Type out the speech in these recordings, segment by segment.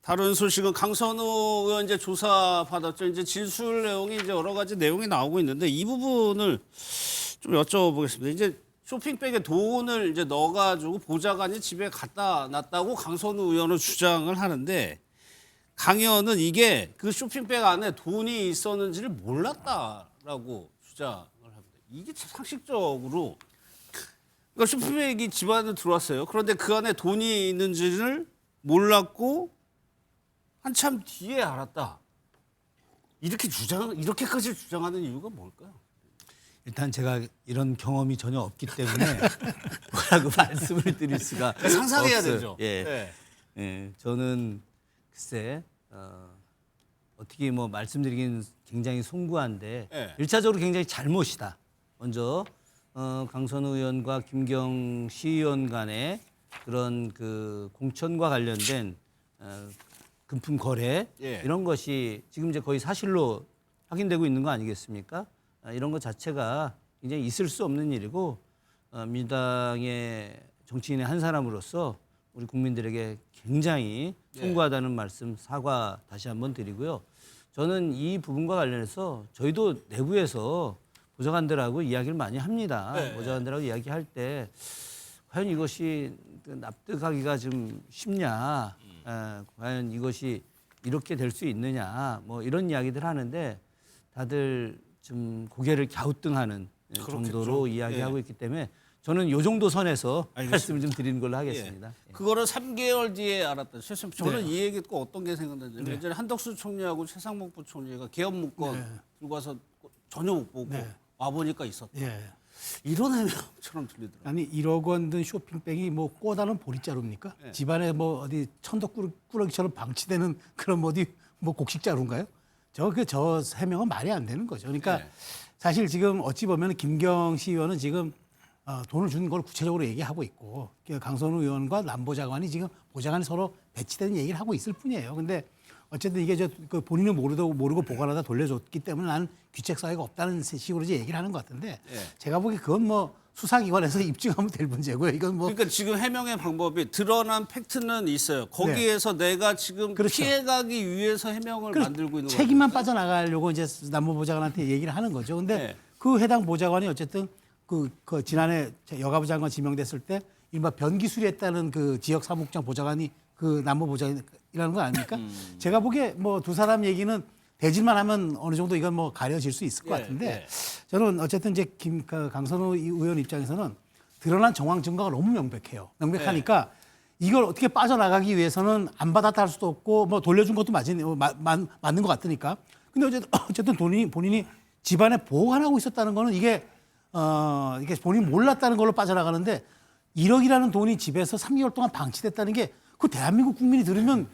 다른 소식은 강선우 의원 이제 조사 받았죠. 이제 진술 내용이 이제 여러 가지 내용이 나오고 있는데 이 부분을 좀 여쭤보겠습니다. 이제 쇼핑백에 돈을 이제 넣어가지고 보좌관이 집에 갖다 놨다고 강선우 의원은 주장을 하는데 강 의원은 이게 그 쇼핑백 안에 돈이 있었는지를 몰랐다라고 주장을 합니다. 이게 참 상식적으로 그러니까 쇼핑백이 집 안에 들어왔어요. 그런데 그 안에 돈이 있는지를 몰랐고 한참 뒤에 알았다. 이렇게까지 주장하는 이유가 뭘까요? 일단 제가 이런 경험이 전혀 없기 때문에 뭐라고 말씀을 드릴 수가 상상해야 없어요. 되죠. 예. 네. 예, 저는 글쎄 어떻게 뭐 말씀드리긴 굉장히 송구한데 네. 일차적으로 굉장히 잘못이다. 먼저 강선우 의원과 김경시 의원 간의 그런 그 공천과 관련된 금품 거래 예. 이런 것이 지금 이제 거의 사실로 확인되고 있는 거 아니겠습니까? 이런 것 자체가 굉장히 있을 수 없는 일이고 민주당의 정치인의 한 사람으로서 우리 국민들에게 굉장히 송구하다는 말씀 사과 다시 한번 드리고요. 저는 이 부분과 관련해서 저희도 내부에서 보좌관들하고 이야기를 많이 합니다. 네. 보좌관들하고 이야기할 때 과연 이것이 납득하기가 좀 쉽냐, 과연 이것이 이렇게 될 수 있느냐, 뭐 이런 이야기들 하는데 다들 좀 고개를 갸우뚱하는 정도로 이야기하고 있기 때문에 저는 이 정도 선에서 알겠습니다. 말씀을 좀 드리는 걸로 하겠습니다. 예. 그거를 3개월 뒤에 알았다. 저는 네. 이 얘기 듣고 어떤 게 생각나냐면 예전에 한덕수 총리하고 최상목 부총리가 개업 문건 들고 와서 전혀 못 보고 와보니까 있었다. 예. 이런 해명처럼 들리더라고요. 아니 1억 원 든 쇼핑백이 뭐 꼬다는 보리자루입니까? 네. 집안에 뭐 어디 천덕꾸러기처럼 방치되는 그런 뭐 어디 뭐 곡식자루인가요? 저 해명은 말이 안 되는 거죠. 그러니까 네. 사실 지금 어찌 보면 김경시 의원은 지금 돈을 주는 걸 구체적으로 얘기하고 있고 강선우 의원과 남보좌관이 지금 보좌관이 서로 배치되는 얘기를 하고 있을 뿐이에요. 근데 어쨌든 이게 그 본인은 모르고 보관하다 돌려줬기 때문에 나는 귀책 사유가 없다는 식으로 이제 얘기를 하는 것 같은데 예. 제가 보기에 그건 뭐 수사기관에서 입증하면 될 문제고요. 이건 뭐 그러니까 지금 해명의 방법이 드러난 팩트는 있어요. 거기에서 내가 지금 그렇죠. 피해가기 위해서 해명을 만들고 있는 거죠. 책임만 빠져나가려고 이제 남부보좌관한테 얘기를 하는 거죠. 근데 네. 그 해당 보좌관이 어쨌든 그 지난해 여가부 장관 지명됐을 때 이른바 변기 수리했다는 그 지역 사무국장 보좌관이 그 남부보좌관이라는 거 아닙니까? 제가 보기에 뭐 두 사람 얘기는 대질만 하면 어느 정도 이건 뭐 가려질 수 있을 것 같은데 저는 어쨌든 이제 강선우 의원 입장에서는 드러난 정황 증거가 너무 명백해요. 명백하니까 이걸 어떻게 빠져나가기 위해서는 안 받았다 할 수도 없고 뭐 돌려준 것도 맞는 것 같으니까. 근데 어쨌든 본인이 집안에 보관하고 있었다는 거는 이게 본인이 몰랐다는 걸로 빠져나가는데 1억이라는 돈이 집에서 3개월 동안 방치됐다는 게 그 대한민국 국민이 들으면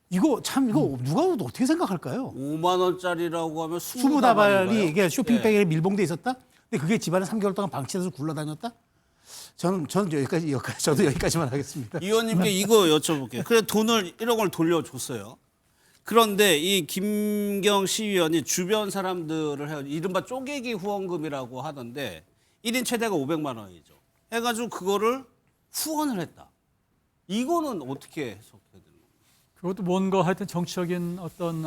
이거 누가 어떻게 생각할까요? 5만 원짜리라고 하면 수부다발이 이게 쇼핑백에 밀봉돼 있었다? 근데 그게 집안에 3개월 동안 방치돼서 굴러다녔다? 저는 저도 여기까지만 하겠습니다. 이 의원님께 이거 여쭤볼게요. 그래 돈을 1억 원을 돌려줬어요. 그런데 이 김경시 의원이 주변 사람들을 해요. 이른바 쪼개기 후원금이라고 하던데 1인 최대가 500만 원이죠. 해가지고 그거를 후원을 했다. 이거는 어떻게 해석해야 되는 겁니까? 그것도 뭔가 하여튼 정치적인 어떤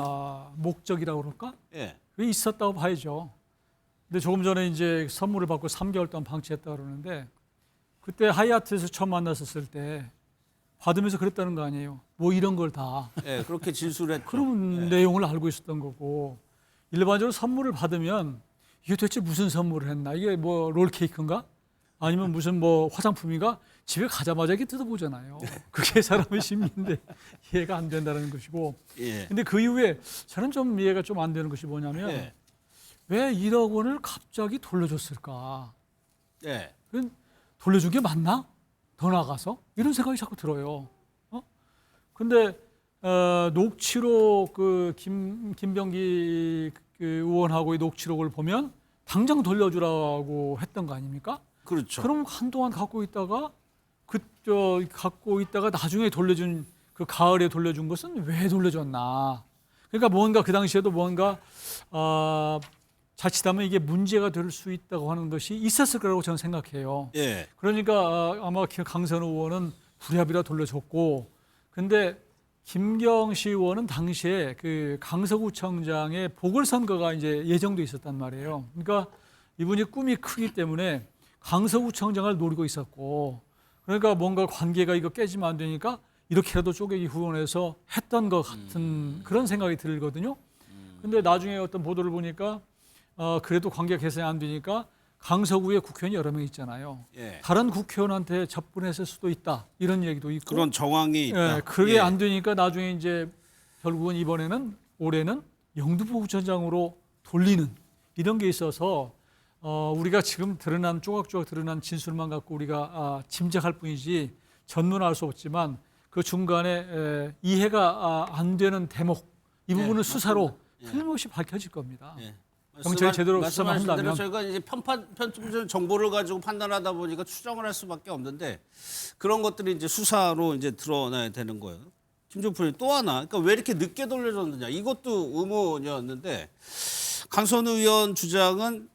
목적이라고 그럴까? 예. 그게 있었다고 봐야죠. 근데 조금 전에 이제 선물을 받고 3개월 동안 방치했다 그러는데 그때 하이아트에서 처음 만났었을 때 받으면서 그랬다는 거 아니에요. 뭐 이런 걸 다. 예, 그렇게 진술했죠. 그런 내용을 알고 있었던 거고 일반적으로 선물을 받으면 이게 도대체 무슨 선물을 했나? 이게 뭐 롤케이크인가? 아니면 무슨 뭐 화장품인가? 집에 가자마자 이렇게 뜯어보잖아요. 그게 사람의 심리인데 이해가 안 된다는 것이고. 예. 근데 그 이후에 저는 좀 이해가 좀 안 되는 것이 뭐냐면 예. 왜 1억 원을 갑자기 돌려줬을까? 예. 그건 돌려준 게 맞나? 더 나가서? 이런 생각이 자꾸 들어요. 근데 녹취록 그 김병기 그 의원하고의 녹취록을 보면 당장 돌려주라고 했던 거 아닙니까? 그렇죠. 그럼 한동안 갖고 있다가 나중에 돌려준 그 가을에 돌려준 것은 왜 돌려줬나? 그러니까 뭔가 그 당시에도 뭔가 자칫하면 이게 문제가 될 수 있다고 하는 것이 있었을 거라고 저는 생각해요. 예. 그러니까 아마 강선우 의원은 부랴부랴 돌려줬고, 근데 김경시 의원은 당시에 그 강서구청장의 보궐선거가 이제 예정돼 있었단 말이에요. 그러니까 이분이 꿈이 크기 때문에 강서구청장을 노리고 있었고, 그러니까 뭔가 관계가 이거 깨지면 안 되니까 이렇게라도 쪼개기 후원해서 했던 것 같은 그런 생각이 들거든요. 근데 나중에 어떤 보도를 보니까 그래도 관계가 개선이 안 되니까 강서구에 국회의원이 여러 명 있잖아요. 예. 다른 국회의원한테 접근했을 수도 있다, 이런 얘기도 있고. 그런 정황이 있다. 예, 그게 예. 안 되니까 나중에 이제 결국은 올해는 영등포구청장으로 돌리는 이런 게 있어서 우리가 지금 조각조각 드러난 진술만 갖고 우리가 짐작할 뿐이지 전문을 알 수 없지만 그 중간에 이해가 안 되는 대목, 이 부분은 수사로 틀림없이 밝혀질 겁니다. 예. 경찰이 제대로 수사만 말씀하신 대로 한다면. 저희가 이제 편집 정보를 가지고 판단하다 보니까 추정을 할 수밖에 없는데 그런 것들이 이제 수사로 이제 드러나야 되는 거예요. 김종필이 또 하나, 그러니까 왜 이렇게 늦게 돌려줬느냐, 이것도 의문이었는데 강선우 의원 주장은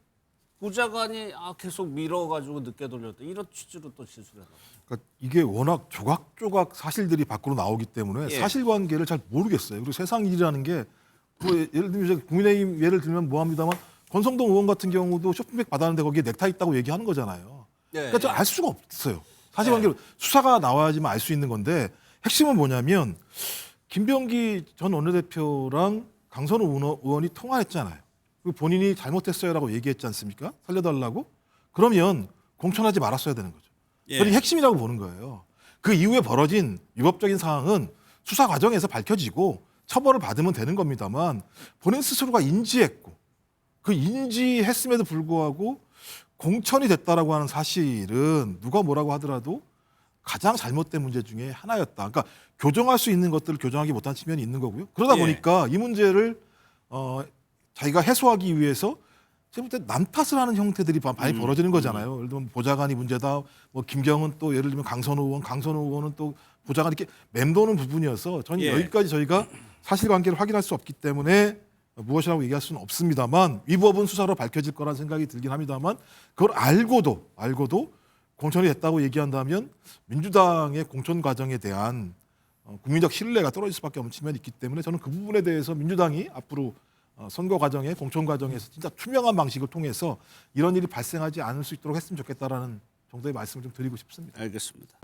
보좌관이 계속 밀어가지고 늦게 돌렸다, 이런 취지로 또 진술해요. 그러니까 이게 워낙 조각조각 사실들이 밖으로 나오기 때문에 예. 사실관계를 잘 모르겠어요. 그리고 세상 일이라는 게 뭐 예를 들면 이제 국민의힘 예를 들면 뭐합니다만 권성동 의원 같은 경우도 쇼핑백 받았는데 거기에 넥타이 있다고 얘기하는 거잖아요. 네, 그러니까 알 수가 없어요. 사실관계로 수사가 나와야지만 알 수 있는 건데 핵심은 뭐냐면 김병기 전 원내대표랑 강선우 의원이 통화했잖아요. 그리고 본인이 잘못했어요라고 얘기했지 않습니까? 살려달라고? 그러면 공천하지 말았어야 되는 거죠. 예. 그게 핵심이라고 보는 거예요. 그 이후에 벌어진 위법적인 사항은 수사 과정에서 밝혀지고 처벌을 받으면 되는 겁니다만 본인 스스로가 인지했고 그 인지했음에도 불구하고 공천이 됐다라고 하는 사실은 누가 뭐라고 하더라도 가장 잘못된 문제 중에 하나였다. 그러니까 교정할 수 있는 것들을 교정하기 못한 측면이 있는 거고요. 그러다 예. 보니까 이 문제를 자기가 해소하기 위해서 지금 남 탓을 하는 형태들이 많이 벌어지는 거잖아요. 예를 들면 보좌관이 문제다. 뭐 김경은 또 예를 들면 강선우 의원은 또 보좌관 이렇게 맴도는 부분이어서 저는 예. 여기까지 저희가 사실관계를 확인할 수 없기 때문에 무엇이라고 얘기할 수는 없습니다만 위법은 수사로 밝혀질 거라는 생각이 들긴 합니다만 그걸 알고도 공천이 됐다고 얘기한다면 민주당의 공천 과정에 대한 국민적 신뢰가 떨어질 수밖에 없는 측면이 있기 때문에 저는 그 부분에 대해서 민주당이 앞으로 선거 과정에 공천 과정에서 진짜 투명한 방식을 통해서 이런 일이 발생하지 않을 수 있도록 했으면 좋겠다라는 정도의 말씀을 좀 드리고 싶습니다. 알겠습니다.